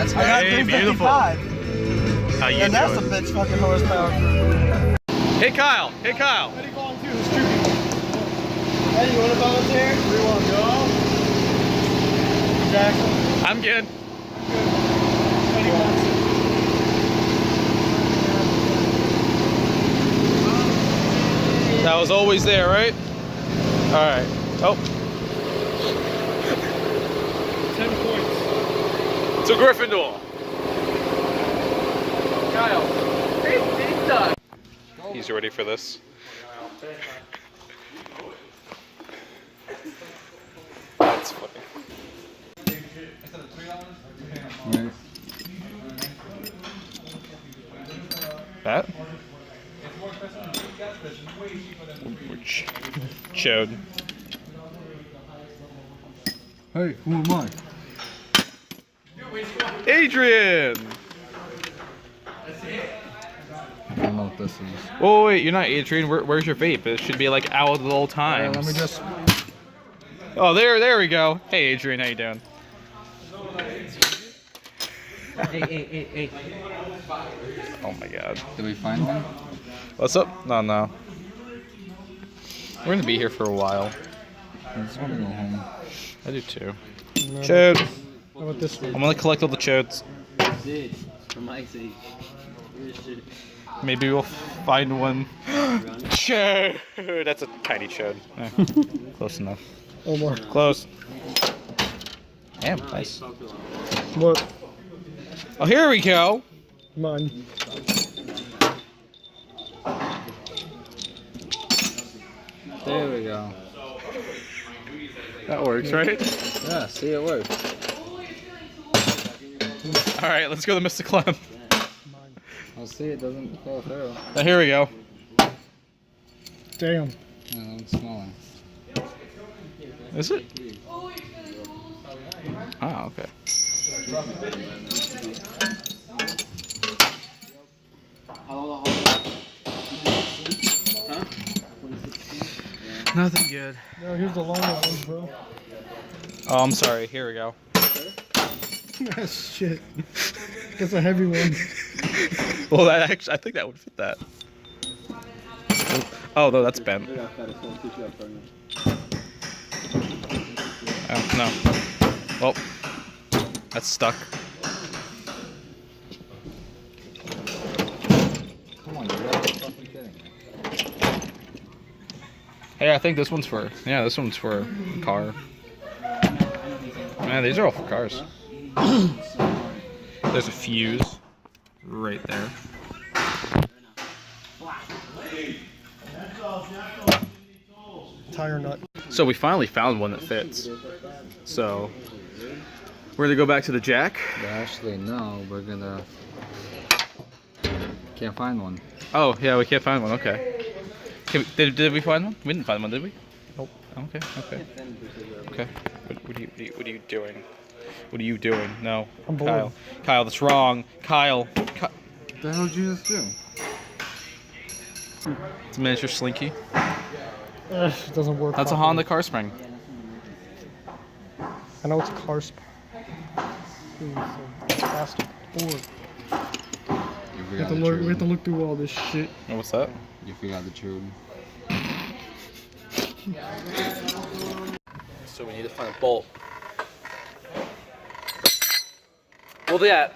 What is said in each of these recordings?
That's hey, beautiful. How you and that's doing? a bitch fucking horsepower. Hey Kyle, hey Kyle. How do you volunteer? There's 2 people. Hey, you want to volunteer? Where you want to go? Jackson? I'm good. How do you want to? That was always there, right? All right. Oh. 10 points. To Gryffindor. Kyle. Hey, Doug. He's ready for this. That's funny. That? Chode. Hey, who am I? Adrian! I don't know what this is. Oh wait, you're not Adrian. Where's your vape? It should be like out at all times. Let me just. Oh, there we go. Hey Adrian, how you doing? Hey. Oh my god. Did we find one? What's up? No. We're gonna be here for a while. I just want to go home. I do too. Chode. How about this one? I'm gonna collect all the chodes. Sid, from Ice Age. Maybe we'll find one. Chode! That's a tiny chode. Eh, close enough. Oh, more. Close. Damn, nice. What? Oh, here we go. Come on. There we go. That works, right? Yeah, see, it works. All right, let's go to Mr. Clem. I'll see, it doesn't fall through. Oh, here we go. Damn. No, it's smaller. Is it? Oh, okay. Nothing good. No, here's the longer ones, bro. Oh, I'm sorry. Here we go. Shit. That's a heavy one. Well, that actually, I think that would fit that. Oh, no, that's bent. Oh, no. Well, that's stuck. Come on, you're fucking kidding me. Hey, I think this one's for, yeah, this one's for a car. Man, these are all for cars. There's a fuse right there. Tire nut. So we finally found one that fits. So we're gonna go back to the jack. Actually, no, we're gonna. Can't find one. Oh, yeah, we can't find one. Okay. Did we find one? We didn't find one, did we? Nope. Okay. Okay. What are you doing? What are you doing? No. I'm bored. Kyle. Kyle, that's wrong. Kyle. What the hell did you just do? It's a miniature slinky. It doesn't work. That's a properly. Honda car spring. I know it's a car spring. Plastic board. We have to look through all this shit. Oh, what's that? You forgot the tube. So we need to find a bolt. Well, that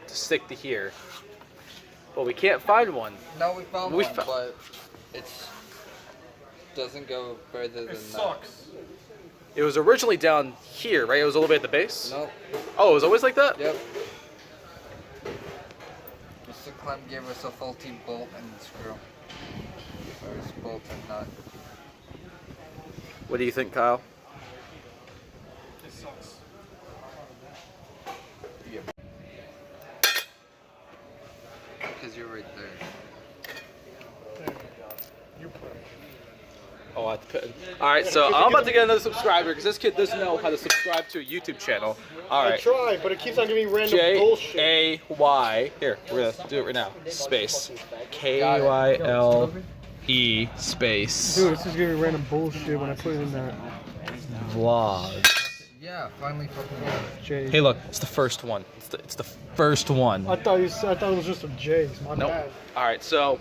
to stick to here. But we can't find one. No, we found We one, fo- but it's doesn't go further than that. It was originally down here, right? It was all the way at the base? Nope. Oh, it was always like that? Yep. Mr. Clem gave us a faulty bolt and screw. First bolt and nut. What do you think, Kyle? It sucks. Because you're right there. You push. Oh, I have to put. All right, so I'm about to get another subscriber because this kid doesn't know how to subscribe to a YouTube channel. All I right. tried, but it keeps on giving me random bullshit. J-A-Y. Here, we're gonna do it right now. Space. K-Y-L-E space. Dude, this is giving me random bullshit when I put it in that. Vlog. Yeah, Yeah, finally fucking done it. J. Hey, look, it's the first one. It's the first one. I thought it was just a J. My Nope. bad. All right, so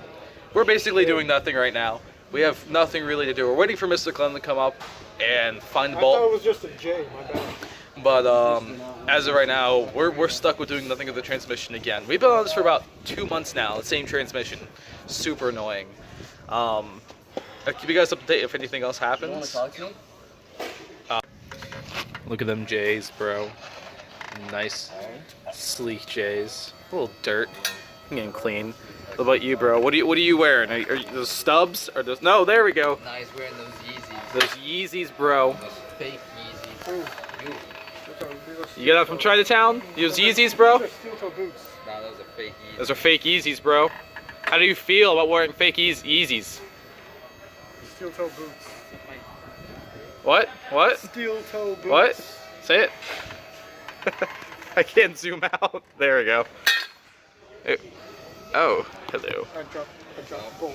we're basically doing nothing right now. We have nothing really to do. We're waiting for Mr. Clem to come up and find the I thought it bolt. was just a J. My bad. But as of right now, we're stuck with doing nothing with the transmission again. We've been on this for about 2 months now. The same transmission. Super annoying. I'll keep you guys up to date if anything else happens. Look at them J's, bro. Nice, sleek J's. A little dirt. I'm getting clean. What about you, bro? What are you wearing? Are those stubs? Or those? No, there we go. Nice wearing those Yeezys. Those Yeezys, bro. Those fake Yeezys. You get out from Chinatown? Those Yeezys, bro? Steel-toe boots. Nah, those are fake Yeezys. Those are fake Yeezys, bro. How do you feel about wearing fake Yeezys? Steel-toe boots. What? What? Steel-toe boots. What? Say it. I can't zoom out. There we go. Oh, hello. I dropped bolt.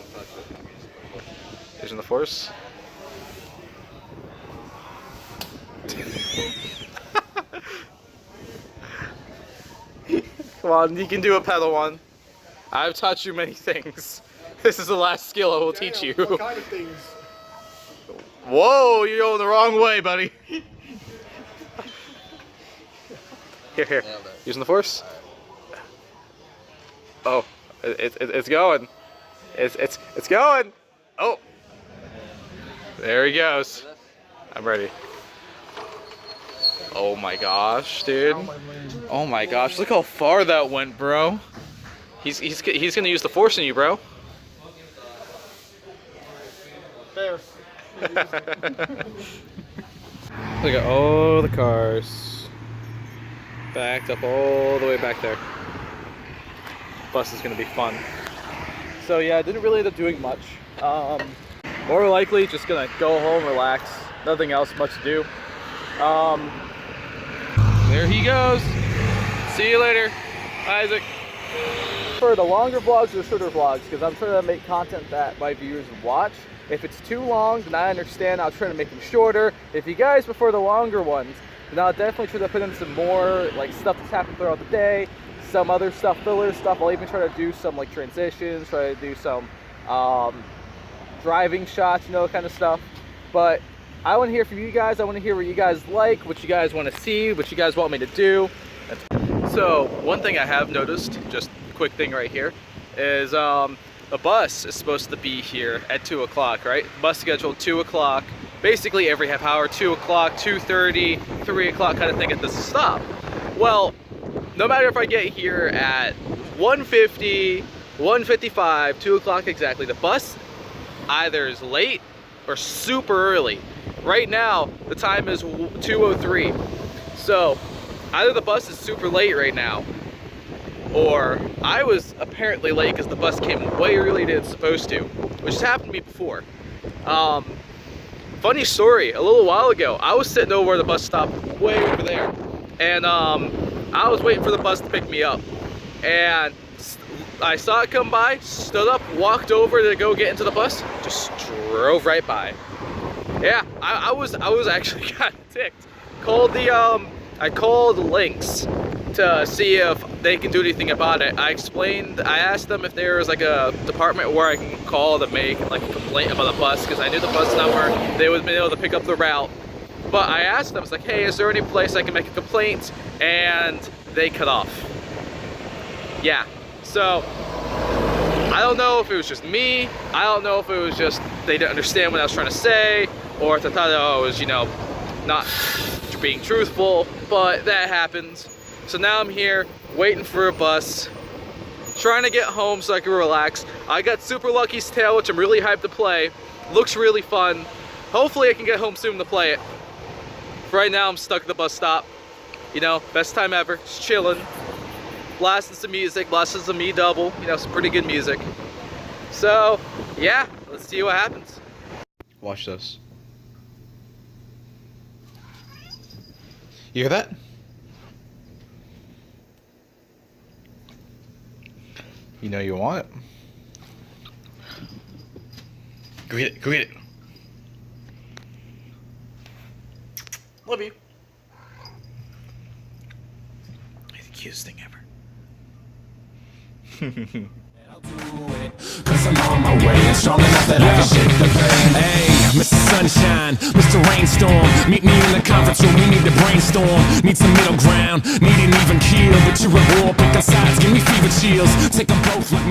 Using the force. Come on, you can do it, pedal one. I've taught you many things. This is the last skill I will teach you. What kind of things? Whoa, you're going the wrong way, buddy. Here. Nailed it. Using the force. Oh, it's going. It's going. Oh, there he goes. I'm ready. Oh my gosh, dude. Oh my gosh, look how far that went, bro. He's gonna use the force on you, bro. There. Look at all the cars backed up all the way back there. Bus is gonna be fun. So yeah, I didn't really end up doing much. More likely just gonna go home, relax. Nothing else much to do. There he goes. See you later, Isaac. For the longer vlogs or shorter vlogs, because I'm trying to make content that my viewers watch. If it's too long, then I understand. I'll try to make them shorter. If you guys prefer the longer ones, then I'll definitely try to put in some more like stuff that's happened throughout the day, some other stuff, filler stuff. I'll even try to do some like transitions, try to do some driving shots, you know, kind of stuff. But I want to hear from you guys. I want to hear what you guys like, what you guys want to see, what you guys want me to do. So one thing I have noticed, just a quick thing right here, is the bus is supposed to be here at 2 o'clock, right? Bus scheduled 2 o'clock, basically every half hour, 2 o'clock, 2:30, 3 o'clock kind of thing at this stop. Well, no matter if I get here at 1:50, 1:55, 2 o'clock exactly, the bus either is late or super early. Right now, the time is 2:03. So either the bus is super late right now, or I was apparently late because the bus came way earlier than it's supposed to, which has happened to me before. Funny story, a little while ago, I was sitting over at the bus stop way over there, and I was waiting for the bus to pick me up, and I saw it come by, stood up, walked over to go get into the bus, just drove right by. Yeah, I was actually kind of ticked. I called Lynx to see if they can do anything about it. I asked them if there was like a department where I can call to make like a complaint about the bus, because I knew the bus number, they would be able to pick up the route. But I asked them, it's like, hey, is there any place I can make a complaint? And they cut off. Yeah, so I don't know if it was just me, I don't know if it was just they didn't understand what I was trying to say, or if they thought I was, you know, not being truthful, but that happens. So now I'm here waiting for a bus, trying to get home so I can relax. I got Super Lucky's Tale, which I'm really hyped to play. Looks really fun. Hopefully I can get home soon to play it. For right now, I'm stuck at the bus stop. You know, best time ever, just chilling. Blasting some music, blasting some e-dubble, you know, some pretty good music. So, yeah, let's see what happens. Watch this. You hear that? You know you want it. Go get it, go get it. Love you. cutest thing ever. Cause I'm on my way and strong enough that I can shake the pain. Hey, Mr. Sunshine, Mr. Rainstorm, meet me in the conference room, we need to brainstorm. Need some middle ground, need an even keel, but you're at war, picking sides, give me fever chills. Take them both like my